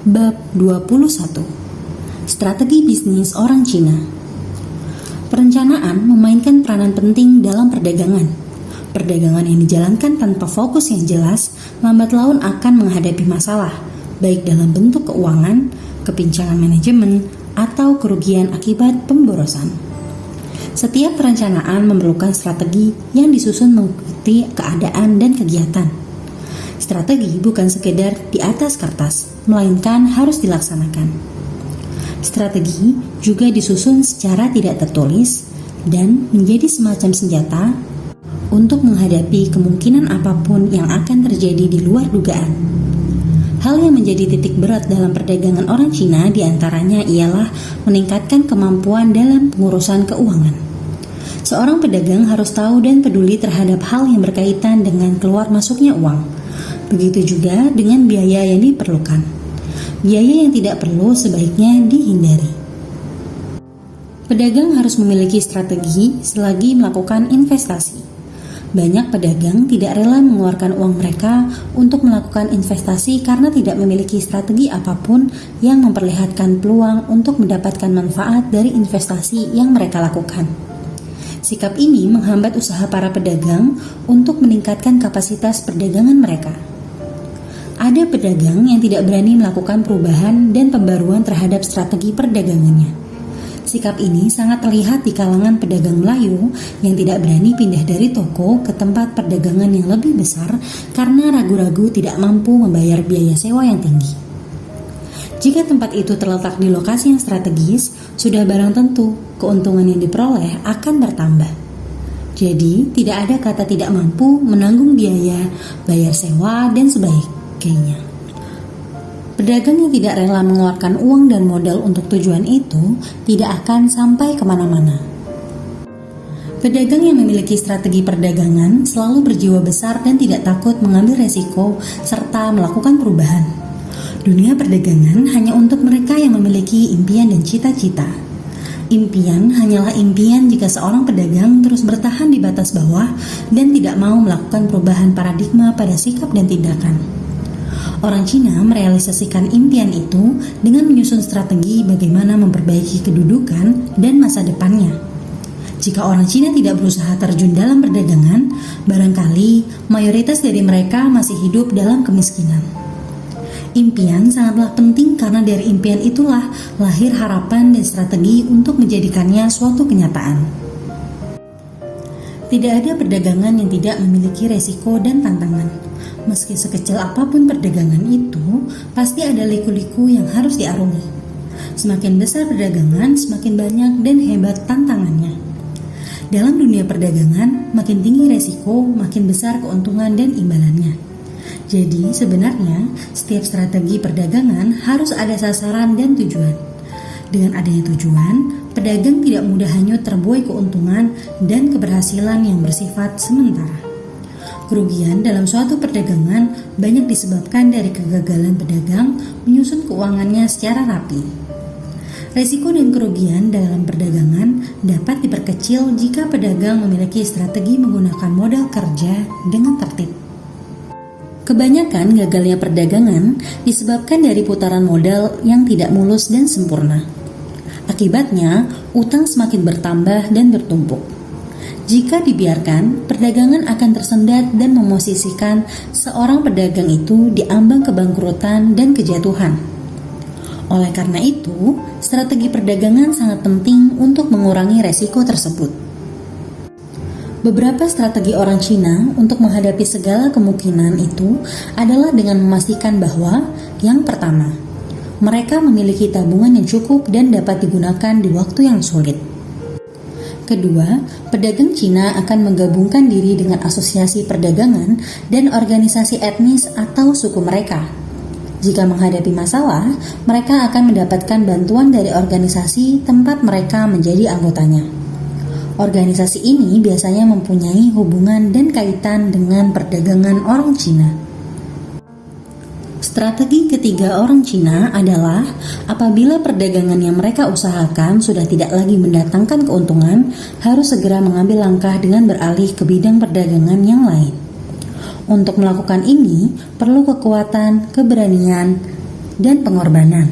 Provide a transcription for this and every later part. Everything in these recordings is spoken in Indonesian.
Bab 21. Strategi bisnis orang Cina. Perencanaan memainkan peranan penting dalam perdagangan. Perdagangan yang dijalankan tanpa fokus yang jelas, lambat laun akan menghadapi masalah, baik dalam bentuk keuangan, kepincangan manajemen, atau kerugian akibat pemborosan. Setiap perencanaan memerlukan strategi yang disusun mengikuti keadaan dan kegiatan. Strategi bukan sekedar di atas kertas, melainkan harus dilaksanakan. Strategi juga disusun secara tidak tertulis dan menjadi semacam senjata untuk menghadapi kemungkinan apapun yang akan terjadi di luar dugaan. Hal yang menjadi titik berat dalam perdagangan orang Cina diantaranya ialah meningkatkan kemampuan dalam pengurusan keuangan. Seorang pedagang harus tahu dan peduli terhadap hal yang berkaitan dengan keluar masuknya uang. Begitu juga dengan biaya yang diperlukan. Biaya yang tidak perlu sebaiknya dihindari. Pedagang harus memiliki strategi selagi melakukan investasi. Banyak pedagang tidak rela mengeluarkan uang mereka untuk melakukan investasi karena tidak memiliki strategi apapun yang memperlihatkan peluang untuk mendapatkan manfaat dari investasi yang mereka lakukan. Sikap ini menghambat usaha para pedagang untuk meningkatkan kapasitas perdagangan mereka. Ada pedagang yang tidak berani melakukan perubahan dan pembaruan terhadap strategi perdagangannya. Sikap ini sangat terlihat di kalangan pedagang Melayu yang tidak berani pindah dari toko ke tempat perdagangan yang lebih besar karena ragu-ragu tidak mampu membayar biaya sewa yang tinggi. Jika tempat itu terletak di lokasi yang strategis, sudah barang tentu keuntungan yang diperoleh akan bertambah. Jadi, tidak ada kata tidak mampu menanggung biaya, bayar sewa, dan sebagainya. Pedagang yang tidak rela mengeluarkan uang dan modal untuk tujuan itu tidak akan sampai kemana-mana. Pedagang yang memiliki strategi perdagangan selalu berjiwa besar dan tidak takut mengambil resiko serta melakukan perubahan. Dunia perdagangan hanya untuk mereka yang memiliki impian dan cita-cita. Impian hanyalah impian jika seorang pedagang terus bertahan di batas bawah dan tidak mau melakukan perubahan paradigma pada sikap dan tindakan. Orang Cina merealisasikan impian itu dengan menyusun strategi bagaimana memperbaiki kedudukan dan masa depannya. Jika orang Cina tidak berusaha terjun dalam perdagangan, barangkali mayoritas dari mereka masih hidup dalam kemiskinan. Impian sangatlah penting karena dari impian itulah lahir harapan dan strategi untuk menjadikannya suatu kenyataan. Tidak ada perdagangan yang tidak memiliki resiko dan tantangan. Meski sekecil apapun perdagangan itu, pasti ada liku-liku yang harus diarungi. Semakin besar perdagangan, semakin banyak dan hebat tantangannya. Dalam dunia perdagangan, makin tinggi resiko, makin besar keuntungan dan imbalannya. Jadi sebenarnya, setiap strategi perdagangan harus ada sasaran dan tujuan. Dengan adanya tujuan, pedagang tidak mudah hanyut terbuai keuntungan dan keberhasilan yang bersifat sementara. Kerugian dalam suatu perdagangan banyak disebabkan dari kegagalan pedagang menyusun keuangannya secara rapi. Risiko dan kerugian dalam perdagangan dapat diperkecil jika pedagang memiliki strategi menggunakan modal kerja dengan tertib. Kebanyakan gagalnya perdagangan disebabkan dari putaran modal yang tidak mulus dan sempurna. Akibatnya, utang semakin bertambah dan bertumpuk. Jika dibiarkan, perdagangan akan tersendat dan memosisikan seorang pedagang itu di ambang kebangkrutan dan kejatuhan. Oleh karena itu, strategi perdagangan sangat penting untuk mengurangi resiko tersebut. Beberapa strategi orang Cina untuk menghadapi segala kemungkinan itu adalah dengan memastikan bahwa, yang pertama, mereka memiliki tabungan yang cukup dan dapat digunakan di waktu yang sulit. Kedua, pedagang Cina akan menggabungkan diri dengan asosiasi perdagangan dan organisasi etnis atau suku mereka. Jika menghadapi masalah, mereka akan mendapatkan bantuan dari organisasi tempat mereka menjadi anggotanya. Organisasi ini biasanya mempunyai hubungan dan kaitan dengan perdagangan orang Cina. Strategi ketiga orang Cina adalah apabila perdagangan yang mereka usahakan sudah tidak lagi mendatangkan keuntungan, harus segera mengambil langkah dengan beralih ke bidang perdagangan yang lain. Untuk melakukan ini, perlu kekuatan, keberanian, dan pengorbanan.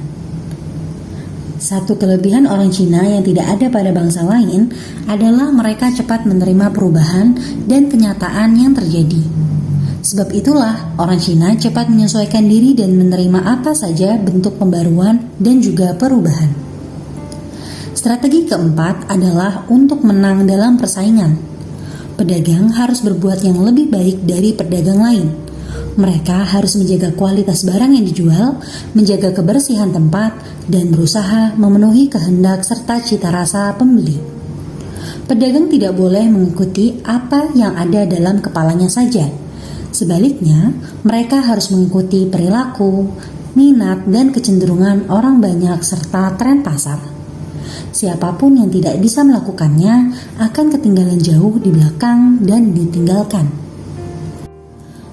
Satu kelebihan orang Cina yang tidak ada pada bangsa lain adalah mereka cepat menerima perubahan dan kenyataan yang terjadi. Sebab itulah orang Cina cepat menyesuaikan diri dan menerima apa saja bentuk pembaruan dan juga perubahan. Strategi keempat adalah untuk menang dalam persaingan. Pedagang harus berbuat yang lebih baik dari pedagang lain. Mereka harus menjaga kualitas barang yang dijual, menjaga kebersihan tempat, dan berusaha memenuhi kehendak serta cita rasa pembeli. Pedagang tidak boleh mengikuti apa yang ada dalam kepalanya saja. Sebaliknya, mereka harus mengikuti perilaku, minat, dan kecenderungan orang banyak serta tren pasar. Siapapun yang tidak bisa melakukannya akan ketinggalan jauh di belakang dan ditinggalkan.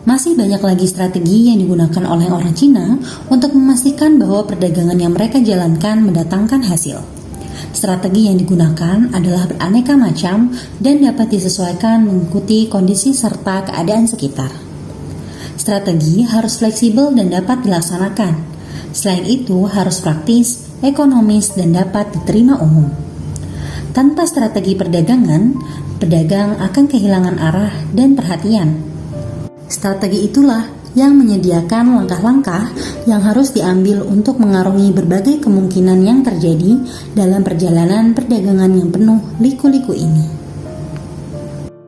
Masih banyak lagi strategi yang digunakan oleh orang Cina untuk memastikan bahwa perdagangan yang mereka jalankan mendatangkan hasil. Strategi yang digunakan adalah beraneka macam dan dapat disesuaikan mengikuti kondisi serta keadaan sekitar. Strategi harus fleksibel dan dapat dilaksanakan. Selain itu, harus praktis, ekonomis, dan dapat diterima umum. Tanpa strategi perdagangan, pedagang akan kehilangan arah dan perhatian. Strategi itulah yang menyediakan langkah-langkah yang harus diambil untuk mengarungi berbagai kemungkinan yang terjadi dalam perjalanan perdagangan yang penuh liku-liku ini.